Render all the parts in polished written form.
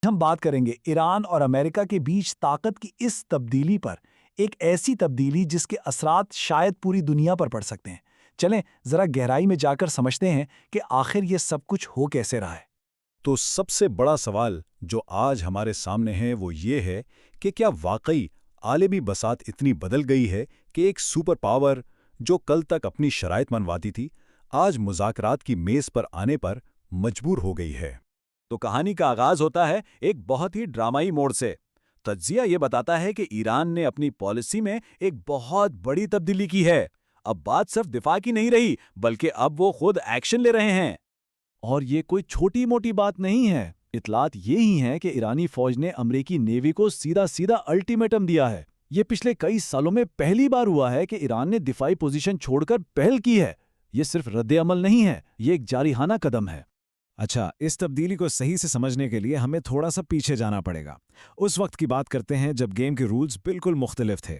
हम बात करेंगे ईरान और अमेरिका के बीच ताकत की इस तब्दीली पर, एक ऐसी तब्दीली जिसके असरात शायद पूरी दुनिया पर पड़ सकते हैं। चलें जरा गहराई में जाकर समझते हैं कि आखिर ये सब कुछ हो कैसे रहा है। तो सबसे बड़ा सवाल जो आज हमारे सामने है वो ये है कि क्या वाकई आलमी बसात इतनी बदल गई है कि एक सुपर पावर जो कल तक अपनी शराइत मनवाती थी, आज मुज़ाकरात की मेज़ पर आने पर मजबूर हो गई है। तो कहानी का आगाज होता है एक बहुत ही ड्रामाई मोड़ से। तज्जिया ये बताता है कि ईरान ने अपनी पॉलिसी में एक बहुत बड़ी तब्दीली की है। अब बात सिर्फ दिफा की नहीं रही, बल्कि अब वो खुद एक्शन ले रहे हैं। और ये कोई छोटी मोटी बात नहीं है। इतलात ये ही हैं कि ईरानी फौज ने अमेरिकी नेवी को सीधा सीधा अल्टीमेटम दिया है। ये पिछले कई सालों में पहली बार हुआ है कि ईरान ने दिफाई पोजीशन छोड़कर पहल की है। ये सिर्फ रद्द-ए-अमल नहीं है, ये एक जारिहाना कदम है। अच्छा, इस तब्दीली को सही से समझने के लिए हमें थोड़ा सा पीछे जाना पड़ेगा। उस वक्त की बात करते हैं जब गेम के रूल्स बिल्कुल मुख्तलिफ थे,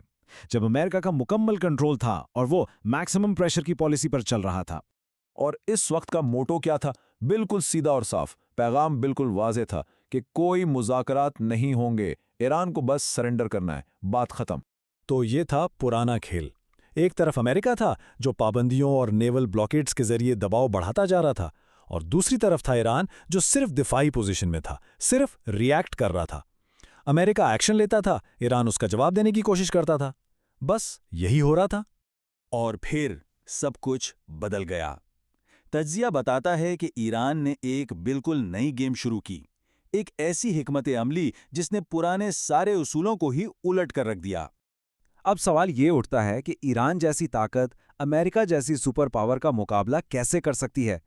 जब अमेरिका का मुकम्मल कंट्रोल था और वो मैक्सिमम प्रेशर की पॉलिसी पर चल रहा था। और इस वक्त का मोटो क्या था? बिल्कुल सीधा और साफ। पैगाम बिल्कुल वाज़ेह था कि कोई मुज़ाकरात नहीं होंगे, ईरान को बस सरेंडर करना है, बात खत्म। तो ये था पुराना खेल। एक तरफ अमेरिका था जो पाबंदियों और नेवल ब्लॉकेड्स के जरिए दबाव बढ़ाता जा रहा था, और दूसरी तरफ था ईरान जो सिर्फ दिफाई पोजीशन में था, सिर्फ रिएक्ट कर रहा था। अमेरिका एक्शन लेता था, ईरान उसका जवाब देने की कोशिश करता था। बस यही हो रहा था। और फिर सब कुछ बदल गया। तज्जिया बताता है कि ईरान ने एक बिल्कुल नई गेम शुरू की, एक ऐसी हिकमत अमली जिसने पुराने सारे उसूलों को ही उलट कर रख दिया। अब सवाल ये उठता है कि ईरान जैसी ताकत अमेरिका जैसी सुपर पावर का मुकाबला कैसे कर सकती है?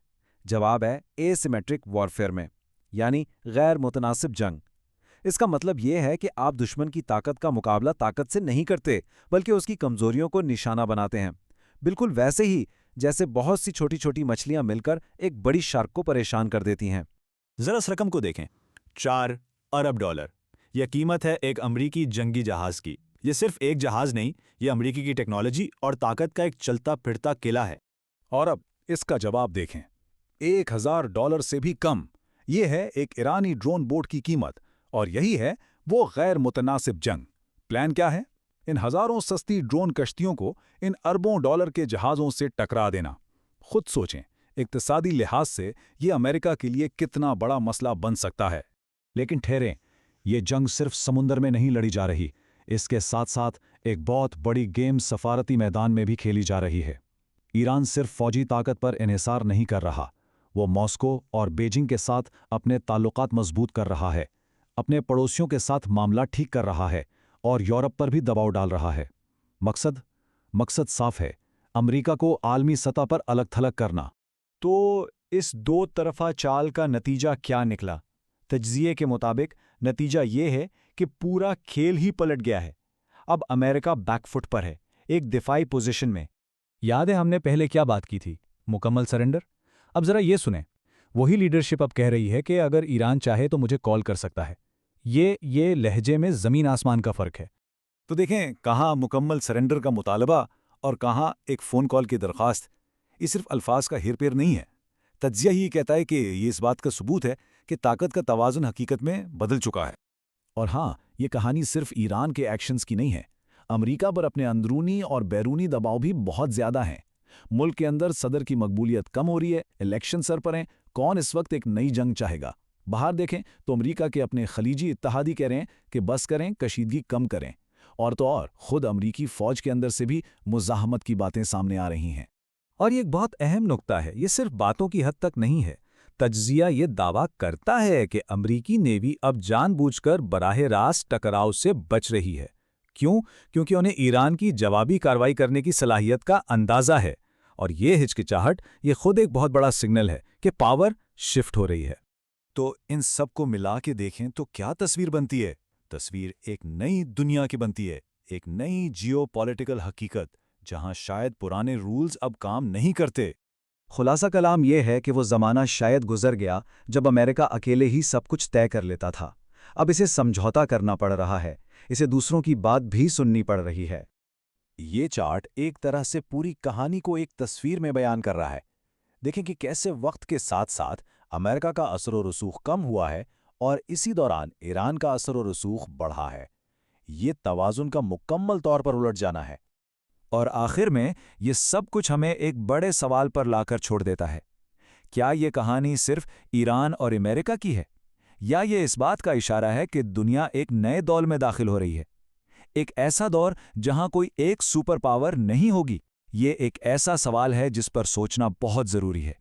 जवाब है एसिमेट्रिक वॉरफेयर में, यानी गैर मुतनासिब जंग। इसका मतलब यह है कि आप दुश्मन की ताकत का मुकाबला ताकत से नहीं करते, बल्कि उसकी कमजोरियों को निशाना बनाते हैं। बिल्कुल वैसे ही जैसे बहुत सी छोटी छोटी मछलियां मिलकर एक बड़ी शार्क को परेशान कर देती हैं। जरा इस रकम को देखें, 4 अरब डॉलर। यह कीमत है एक अमरीकी जंगी जहाज की। यह सिर्फ एक जहाज नहीं, यह अमरीकी की टेक्नोलॉजी और ताकत का एक चलता फिरता किला है। और अब इसका जवाब देखें, $1000 से भी कम। ये है एक ईरानी ड्रोन बोट की कीमत, और यही है वो गैर मुतनासिब जंग। प्लान क्या है? इन हजारों सस्ती ड्रोन कश्तियों को इन अरबों डॉलर के जहाज़ों से टकरा देना। खुद सोचें, इक्तिसादी लिहाज से ये अमेरिका के लिए कितना बड़ा मसला बन सकता है। लेकिन ठहरें, ये जंग सिर्फ समुंदर में नहीं लड़ी जा रही, इसके साथ साथ एक बहुत बड़ी गेम सफारती मैदान में भी खेली जा रही है। ईरान सिर्फ फौजी ताकत पर इन्हिसार नहीं कर रहा, वो मॉस्को और बीजिंग के साथ अपने ताल्लुकात मजबूत कर रहा है, अपने पड़ोसियों के साथ मामला ठीक कर रहा है, और यूरोप पर भी दबाव डाल रहा है। मकसद साफ है, अमेरिका को आलमी सतह पर अलग थलग करना। तो इस दो तरफा चाल का नतीजा क्या निकला? तज्जिए के मुताबिक नतीजा ये है कि पूरा खेल ही पलट गया है। अब अमेरिका बैकफुट पर है, एक दिफाई पोजीशन में। याद है हमने पहले क्या बात की थी? मुकम्मल सरेंडर। अब जरा ये सुने, वही लीडरशिप अब कह रही है कि अगर ईरान चाहे तो मुझे कॉल कर सकता है। ये लहजे में जमीन आसमान का फर्क है। तो देखें, कहाँ मुकम्मल सरेंडर का मुतालबा और कहाँ एक फ़ोन कॉल की दरख्वास्त। ये सिर्फ अल्फाज का हेरफेर नहीं है। तज्जिया ही कहता है कि ये इस बात का सबूत है कि ताकत का तवाज़ुन हकीकत में बदल चुका है। और हाँ, ये कहानी सिर्फ ईरान के एक्शंस की नहीं है। अमेरिका पर अपने अंदरूनी और बैरूनी दबाव भी बहुत ज़्यादा हैं। मुल्क के अंदर सदर की मकबूलियत कम हो रही है, इलेक्शन सर पर हैं, कौन इस वक्त एक नई जंग चाहेगा? बाहर देखें तो अमेरिका के अपने खलीजी इत्तहादी कह रहे हैं कि बस करें, कशीदगी कम करें। और तो और खुद अमरीकी फ़ौज के अंदर से भी मुज़ाहमत की बातें सामने आ रही हैं। और ये एक बहुत अहम नुक्ता है, ये सिर्फ बातों की हद तक नहीं है। तज्जिया ये दावा करता है कि अमरीकी नेवी अब जानबूझकर बराह रास्त टकराव से बच रही है। क्यों? क्योंकि उन्हें ईरान की जवाबी कार्रवाई करने की सलाहियत का अंदाज़ा है। और ये हिचकिचाहट, ये खुद एक बहुत बड़ा सिग्नल है कि पावर शिफ्ट हो रही है। तो इन सब को मिला के देखें तो क्या तस्वीर बनती है? तस्वीर एक नई दुनिया की बनती है, एक नई जियोपॉलिटिकल हकीकत, जहां शायद पुराने रूल्स अब काम नहीं करते। खुलासा कलाम यह है कि वो ज़माना शायद गुजर गया जब अमेरिका अकेले ही सब कुछ तय कर लेता था। अब इसे समझौता करना पड़ रहा है, इसे दूसरों की बात भी सुननी पड़ रही है। ये चार्ट एक तरह से पूरी कहानी को एक तस्वीर में बयान कर रहा है। देखें कि कैसे वक्त के साथ साथ अमेरिका का असर व रसूख कम हुआ है और इसी दौरान ईरान का असर और रसूख बढ़ा है। ये तवाज़ुन का मुकम्मल तौर पर उलट जाना है। और आखिर में ये सब कुछ हमें एक बड़े सवाल पर लाकर छोड़ देता है। क्या ये कहानी सिर्फ ईरान और अमेरिका की है, या ये इस बात का इशारा है कि दुनिया एक नए दौर में दाखिल हो रही है? एक ऐसा दौर जहां कोई एक सुपर पावर नहीं होगी। ये एक ऐसा सवाल है जिस पर सोचना बहुत जरूरी है।